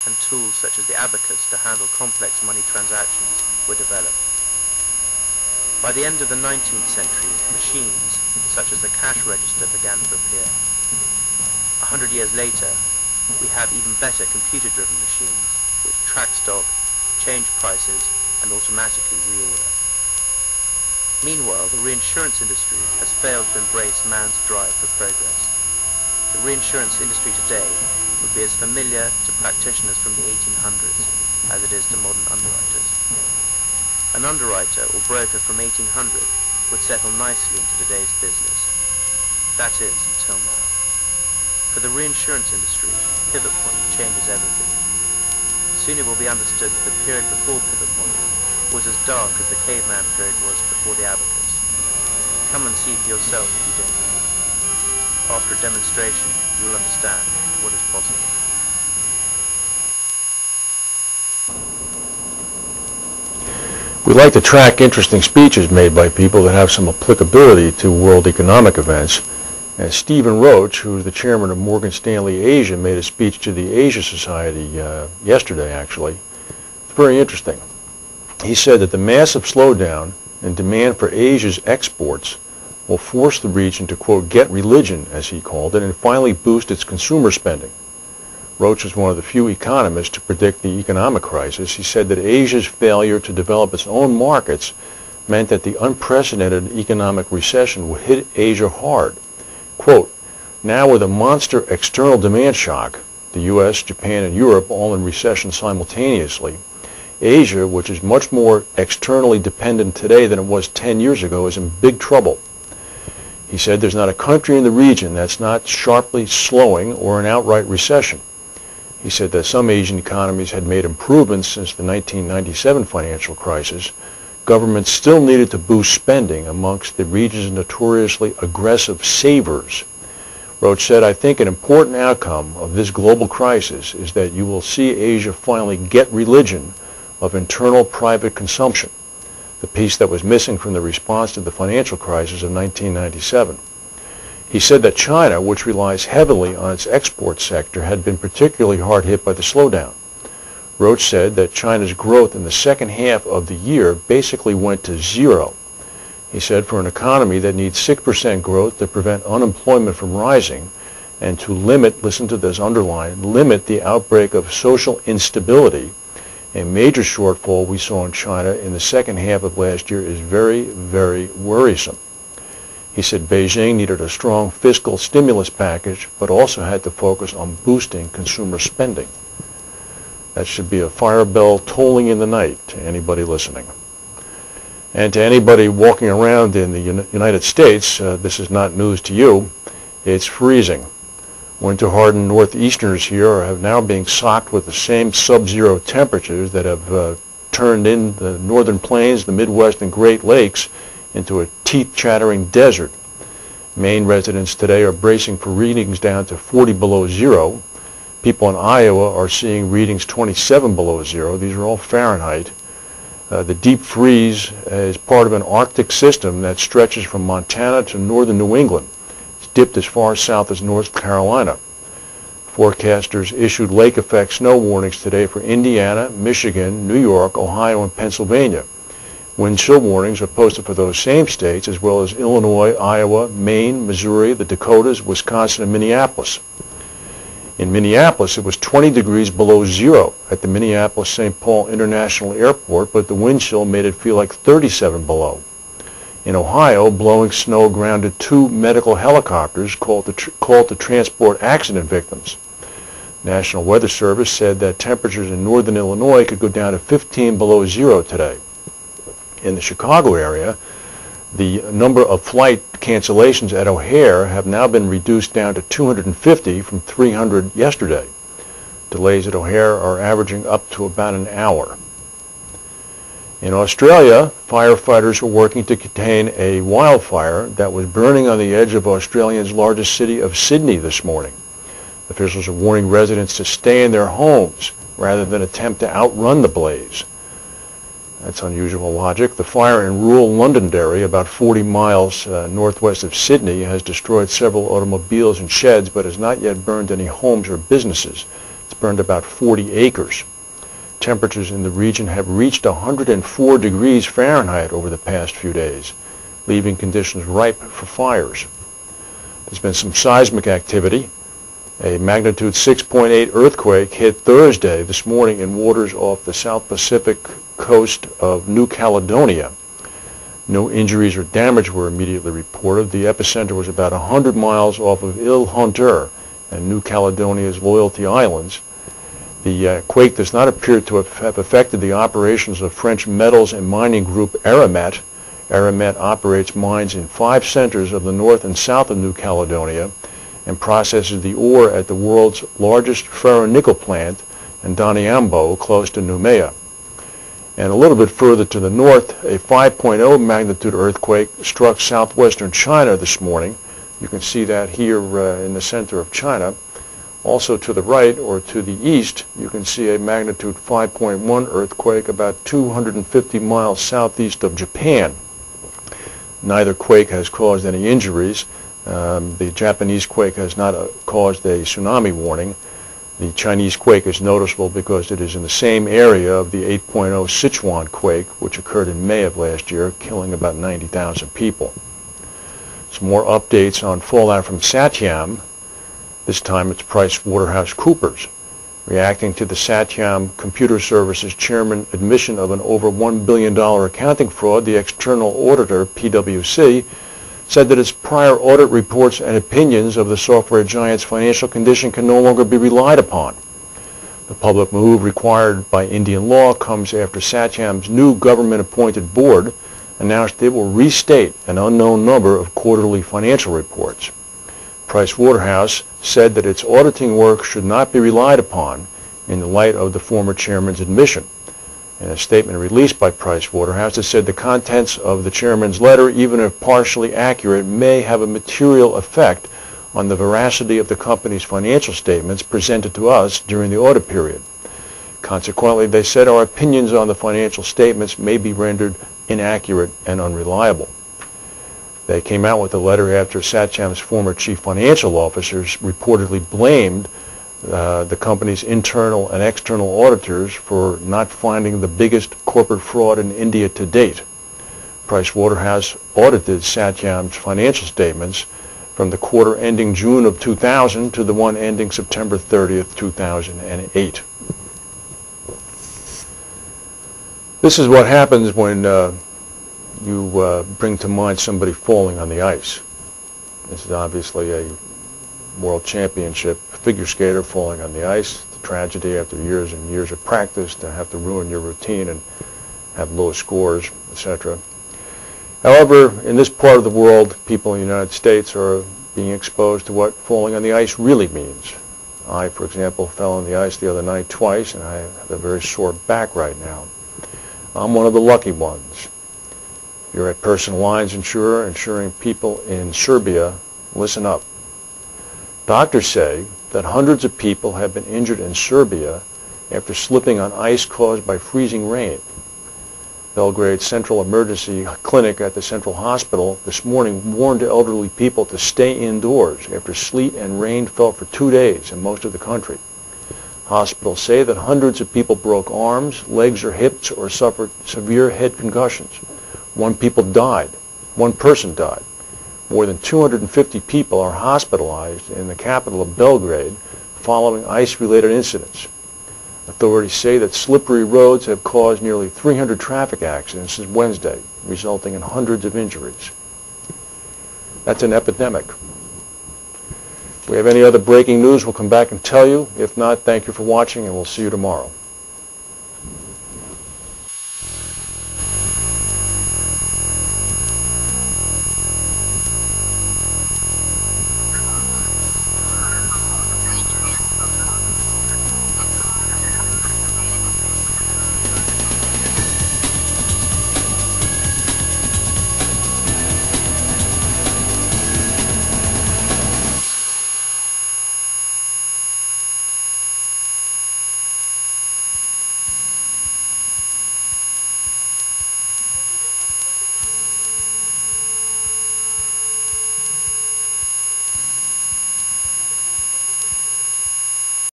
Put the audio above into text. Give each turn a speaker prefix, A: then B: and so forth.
A: and tools such as the abacus to handle complex money transactions were developed. By the end of the 19th century, machines such as the cash register began to appear. 100 years later, we have even better computer-driven machines which track stock, change prices, and automatically reorder. Meanwhile, the reinsurance industry has failed to embrace man's drive for progress. The reinsurance industry today would be as familiar to practitioners from the 1800s as it is to modern underwriters. An underwriter or broker from 1800 would settle nicely into today's business. That is, until now. For the reinsurance industry, pivot point changes everything. Soon it will be understood that the period before pivot point was as dark as the caveman period was before the abacus. Come and see for yourself if you don't believe. After a demonstration, you will understand what is possible.
B: We like to track interesting speeches made by people that have some applicability to world economic events. And Stephen Roach, who is the chairman of Morgan Stanley Asia, made a speech to the Asia Society yesterday, actually. It's very interesting. He said that the massive slowdown in demand for Asia's exports will force the region to, quote, get religion, as he called it, and finally boost its consumer spending. Roach was one of the few economists to predict the economic crisis. He said that Asia's failure to develop its own markets meant that the unprecedented economic recession would hit Asia hard. Quote, now with a monster external demand shock, the U.S., Japan, and Europe all in recession simultaneously, Asia, which is much more externally dependent today than it was 10 years ago, is in big trouble. He said there's not a country in the region that's not sharply slowing or in outright recession. He said that some Asian economies had made improvements since the 1997 financial crisis. Governments still needed to boost spending amongst the region's notoriously aggressive savers. Roach said, I think an important outcome of this global crisis is that you will see Asia finally get religion of internal private consumption, the piece that was missing from the response to the financial crisis of 1997. He said that China, which relies heavily on its export sector, had been particularly hard hit by the slowdown. Roach said that China's growth in the second half of the year basically went to zero. He said for an economy that needs 6% growth to prevent unemployment from rising and to limit, listen to this underline, limit the outbreak of social instability, a major shortfall we saw in China in the second half of last year is very, very worrisome. He said Beijing needed a strong fiscal stimulus package, but also had to focus on boosting consumer spending. That should be a fire bell tolling in the night to anybody listening. And to anybody walking around in the United States, this is not news to you, it's freezing. Winter-hardened northeasterners here are now being socked with the same sub-zero temperatures that have turned in the northern plains, the Midwest, and Great Lakes into a teeth-chattering desert. Maine residents today are bracing for readings down to 40 below zero. People in Iowa are seeing readings 27 below zero. These are all Fahrenheit. The deep freeze is part of an Arctic system that stretches from Montana to northern New England. It's dipped as far south as North Carolina. Forecasters issued lake-effect snow warnings today for Indiana, Michigan, New York, Ohio, and Pennsylvania. Wind chill warnings are posted for those same states, as well as Illinois, Iowa, Maine, Missouri, the Dakotas, Wisconsin, and Minneapolis. In Minneapolis, it was 20 degrees below zero at the Minneapolis-St. Paul International Airport, but the wind chill made it feel like 37 below. In Ohio, blowing snow grounded 2 medical helicopters called to transport accident victims. National Weather Service said that temperatures in northern Illinois could go down to 15 below zero today. In the Chicago area, the number of flight cancellations at O'Hare have now been reduced down to 250 from 300 yesterday. Delays at O'Hare are averaging up to about an hour. In Australia, firefighters are working to contain a wildfire that was burning on the edge of Australia's largest city of Sydney this morning. Officials are warning residents to stay in their homes rather than attempt to outrun the blaze. That's unusual logic. The fire in rural Londonderry, about 40 miles northwest of Sydney, has destroyed several automobiles and sheds, but has not yet burned any homes or businesses. It's burned about 40 acres. Temperatures in the region have reached 104 degrees Fahrenheit over the past few days, leaving conditions ripe for fires. There's been some seismic activity. A magnitude 6.8 earthquake hit Thursday this morning in waters off the South Pacific coast of New Caledonia. No injuries or damage were immediately reported. The epicenter was about 100 miles off of Île-Honteur and New Caledonia's Loyalty Islands. The quake does not appear to have affected the operations of French metals and mining group Eramet. Eramet operates mines in 5 centers of the north and south of New Caledonia and processes the ore at the world's largest ferronickel plant in Doniambo, close to Noumea. And a little bit further to the north, a 5.0 magnitude earthquake struck southwestern China this morning. You can see that here in the center of China. Also to the right, or to the east, you can see a magnitude 5.1 earthquake about 250 miles southeast of Japan. Neither quake has caused any injuries. The Japanese quake has not caused a tsunami warning. The Chinese quake is noticeable because it is in the same area of the 8.0 Sichuan quake, which occurred in May of last year, killing about 90,000 people. Some more updates on fallout from Satyam. This time it's PricewaterhouseCoopers. Reacting to the Satyam Computer Services chairman admission of an over $1 billion accounting fraud, the external auditor, PwC, said that its prior audit reports and opinions of the software giant's financial condition can no longer be relied upon. The public move required by Indian law comes after Satyam's new government-appointed board announced it will restate an unknown number of quarterly financial reports. Pricewaterhouse said that its auditing work should not be relied upon in the light of the former chairman's admission. In a statement released by Pricewaterhouse, it said the contents of the chairman's letter, even if partially accurate, may have a material effect on the veracity of the company's financial statements presented to us during the audit period. Consequently, they said our opinions on the financial statements may be rendered inaccurate and unreliable. They came out with a letter after Satyam's former chief financial officers reportedly blamed the company's internal and external auditors for not finding the biggest corporate fraud in India to date. Pricewaterhouse audited Satyam's financial statements from the quarter ending June of 2000 to the one ending September 30th, 2008. This is what happens when you bring to mind somebody falling on the ice. This is obviously a world championship figure skater falling on the ice. It's a tragedy after years and years of practice to have to ruin your routine and have low scores, etc. However, in this part of the world, people in the United States are being exposed to what falling on the ice really means. I, for example, fell on the ice the other night twice, and I have a very sore back right now. I'm one of the lucky ones. You're a personal lines insurer insuring people in Serbia. Listen up. Doctors say that hundreds of people have been injured in Serbia after slipping on ice caused by freezing rain. Belgrade's Central Emergency Clinic at the Central Hospital this morning warned elderly people to stay indoors after sleet and rain fell for 2 days in most of the country. Hospitals say that hundreds of people broke arms, legs, or hips or suffered severe head concussions. One person died. More than 250 people are hospitalized in the capital of Belgrade following ice-related incidents. Authorities say that slippery roads have caused nearly 300 traffic accidents since Wednesday, resulting in hundreds of injuries. That's an epidemic. If we have any other breaking news, we'll come back and tell you. If not, thank you for watching, and we'll see you tomorrow.